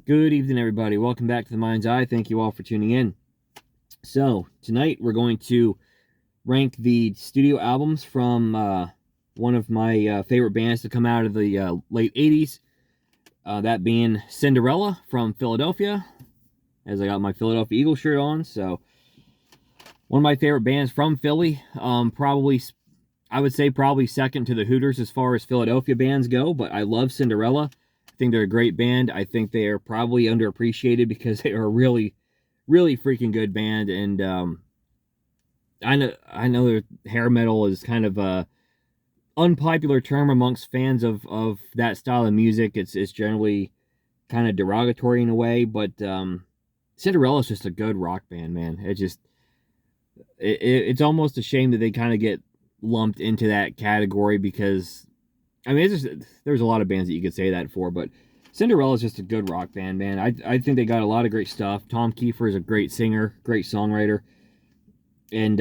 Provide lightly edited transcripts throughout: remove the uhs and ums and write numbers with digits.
Good evening, everybody. Welcome back to the Mind's Eye. Thank you all for tuning in. So, tonight we're going to rank the studio albums from one of my favorite bands to come out of the late 80s. That being Cinderella from Philadelphia, as I got my Philadelphia Eagles shirt on. So, one of my favorite bands from Philly. I would say probably second to the Hooters as far as Philadelphia bands go, but I love Cinderella. I think they're a great band. I think they are probably underappreciated because they are a really, really freaking good band. And I know their hair metal is kind of a unpopular term amongst fans of that style of music. It's generally kind of derogatory in a way, but Cinderella is just a good rock band, man. It's almost a shame that they kind of get lumped into that category because I mean there's a lot of bands that you could say that for, but Cinderella is just a good rock band, man. I think they got a lot of great stuff. Tom Kiefer is a great singer, great songwriter, and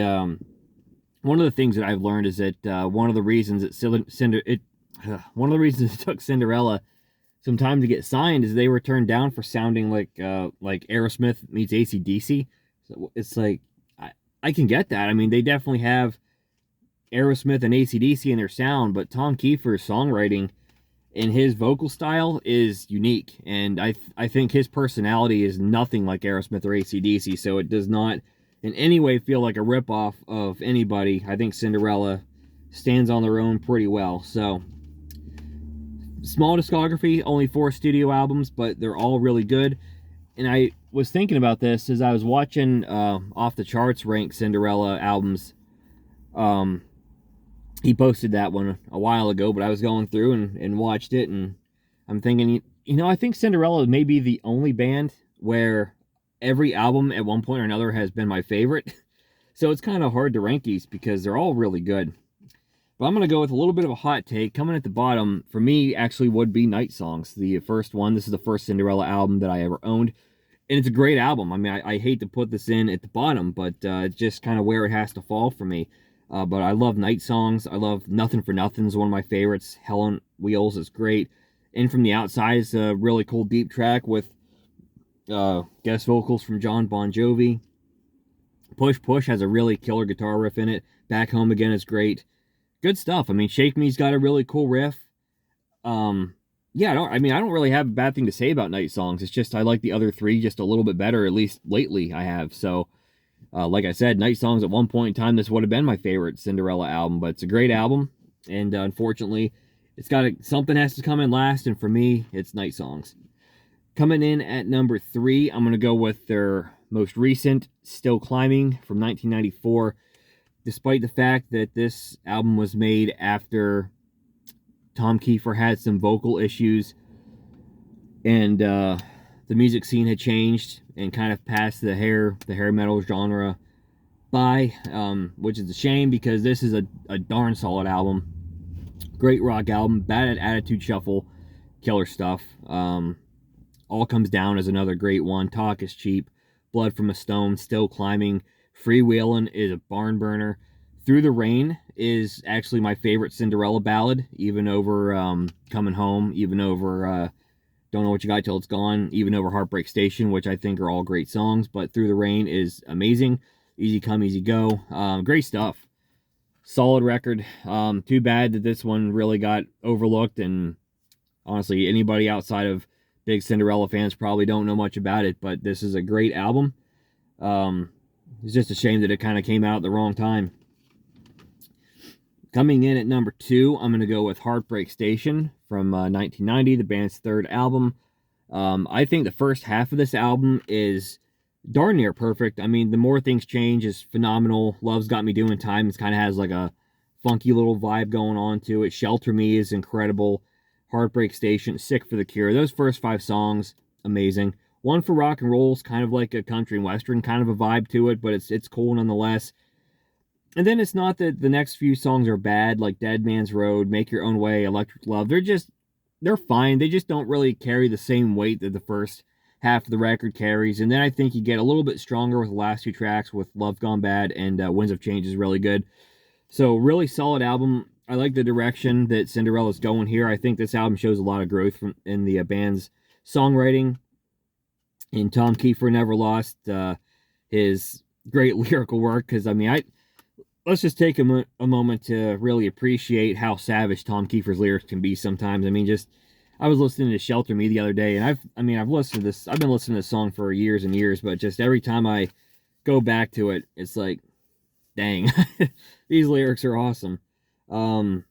one of the things that I've learned is that one of the reasons it took Cinderella some time to get signed is they were turned down for sounding like Aerosmith meets AC/DC. So it's like I can get that. I mean, they definitely have Aerosmith and AC/DC in their sound, but Tom Kiefer's songwriting and his vocal style is unique, and I think his personality is nothing like Aerosmith or AC/DC, so it does not in any way feel like a ripoff of anybody. I think Cinderella stands on their own pretty well. So, small discography, only 4 studio albums, but they're all really good. And I was thinking about this as I was watching Off the Charts rank Cinderella albums. He posted that one a while ago, but I was going through and watched it, and I'm thinking, I think Cinderella may be the only band where every album at one point or another has been my favorite. So it's kind of hard to rank these because they're all really good. But I'm going to go with a little bit of a hot take. Coming at the bottom, for me, actually would be Night Songs, the first one. This is the first Cinderella album that I ever owned. And it's a great album. I mean, I hate to put this in at the bottom, but it's just kind of where it has to fall for me. But I love Night Songs. I love Nothing for Nothing is one of my favorites. Hell on Wheels is great. In From the Outside is a really cool deep track with guest vocals from John Bon Jovi. Push Push has a really killer guitar riff in it. Back Home Again is great. Good stuff. I mean, Shake Me's got a really cool riff. Yeah, I don't really have a bad thing to say about Night Songs. It's just I like the other 3 just a little bit better, at least lately I have. So, like I said, Night Songs at one point in time, this would have been my favorite Cinderella album, but it's a great album, and unfortunately, something has to come in last, and for me, it's Night Songs. Coming in at number 3, I'm going to go with their most recent, Still Climbing, from 1994. Despite the fact that this album was made after Tom Kiefer had some vocal issues and the music scene had changed and kind of passed the hair metal genre by, which is a shame because this is a darn solid album. Great rock album, Bad Attitude Shuffle, killer stuff. All Comes Down is another great one. Talk is Cheap, Blood from a Stone, Still Climbing, Freewheelin' is a barn burner. Through the Rain is actually my favorite Cinderella ballad, even over Coming Home, even over Don't Know What You Got Till It's Gone, even over Heartbreak Station, which I think are all great songs, but Through the Rain is amazing. Easy Come, Easy Go. Great stuff. Solid record. Too bad that this one really got overlooked, and honestly, anybody outside of big Cinderella fans probably don't know much about it, but this is a great album. It's just a shame that it kind of came out at the wrong time. Coming in at number 2, I'm going to go with Heartbreak Station from 1990, the band's 3rd album. I think the first half of this album is darn near perfect. I mean, The More Things Change is phenomenal. Love's Got Me Doing Time. It kind of has like a funky little vibe going on to it. Shelter Me is incredible. Heartbreak Station, Sick for the Cure. Those first 5 songs, amazing. One for Rock and Roll is kind of like a country and western kind of a vibe to it, but it's cool nonetheless. And then it's not that the next few songs are bad, like Dead Man's Road, Make Your Own Way, Electric Love. They're fine. They just don't really carry the same weight that the first half of the record carries. And then I think you get a little bit stronger with the last 2 tracks with Love Gone Bad and Winds of Change is really good. So really solid album. I like the direction that Cinderella's going here. I think this album shows a lot of growth in the band's songwriting. And Tom Kiefer never lost his great lyrical work, because I mean, let's just take a moment to really appreciate how savage Tom Kiefer's lyrics can be sometimes. I mean, just I was listening to Shelter Me the other day, and I've listened to this. I've been listening to this song for years and years, but just every time I go back to it, it's like, dang, these lyrics are awesome. Um,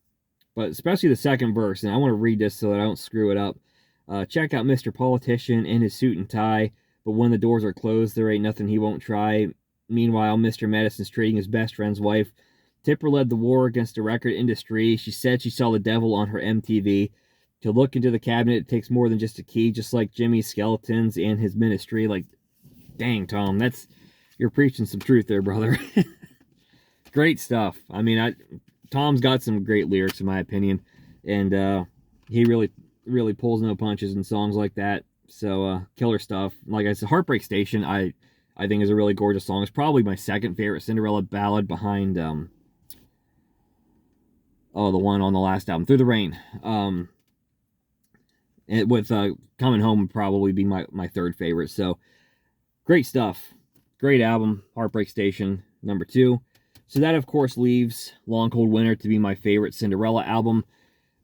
but especially the second verse, and I want to read this so that I don't screw it up. Check out Mr. Politician in his suit and tie, but when the doors are closed, there ain't nothing he won't try. Meanwhile, Mr. Madison's trading his best friend's wife. Tipper led the war against the record industry. She said she saw the devil on her MTV. To look into the cabinet, it takes more than just a key, just like Jimmy's skeletons and his ministry. Like, dang, Tom, you're preaching some truth there, brother. Great stuff. I mean, Tom's got some great lyrics, in my opinion, and he really pulls no punches in songs like that. So, killer stuff. Like I said, Heartbreak Station, I think is a really gorgeous song. It's probably my second favorite Cinderella ballad behind the one on the last album, Through the Rain. With Coming Home would probably be my third favorite. So great stuff. Great album, Heartbreak Station, number 2. So that, of course, leaves Long Cold Winter to be my favorite Cinderella album.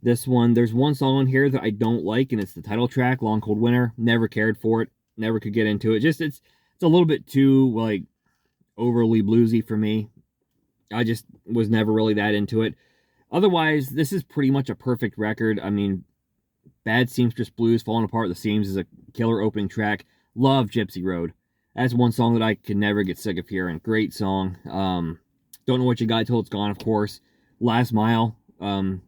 This one, there's one song on here that I don't like, and it's the title track, Long Cold Winter. Never cared for it. Never could get into it. Just, it's a little bit too, like, overly bluesy for me. I just was never really that into it. Otherwise, this is pretty much a perfect record. I mean, Bad Seamstress Blues, Falling Apart at the Seams is a killer opening track. Love Gypsy Road. That's one song that I could never get sick of hearing. Great song. Don't Know What You Got Till It's Gone, of course. Last Mile.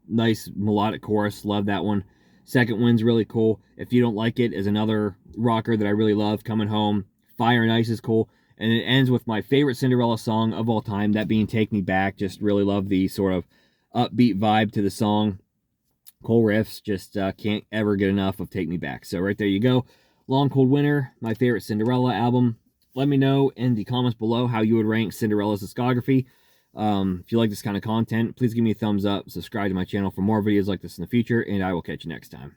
Nice melodic chorus. Love that one. Second Wind's really cool. If You Don't Like It is another rocker that I really love. Coming Home. Fire and Ice is cool. And it ends with my favorite Cinderella song of all time, that being Take Me Back. Just really love the sort of upbeat vibe to the song. Cool riffs. Just can't ever get enough of Take Me Back. So right there you go. Long Cold Winter, my favorite Cinderella album. Let me know in the comments below how you would rank Cinderella's discography. If you like this kind of content, please give me a thumbs up. Subscribe to my channel for more videos like this in the future, and I will catch you next time.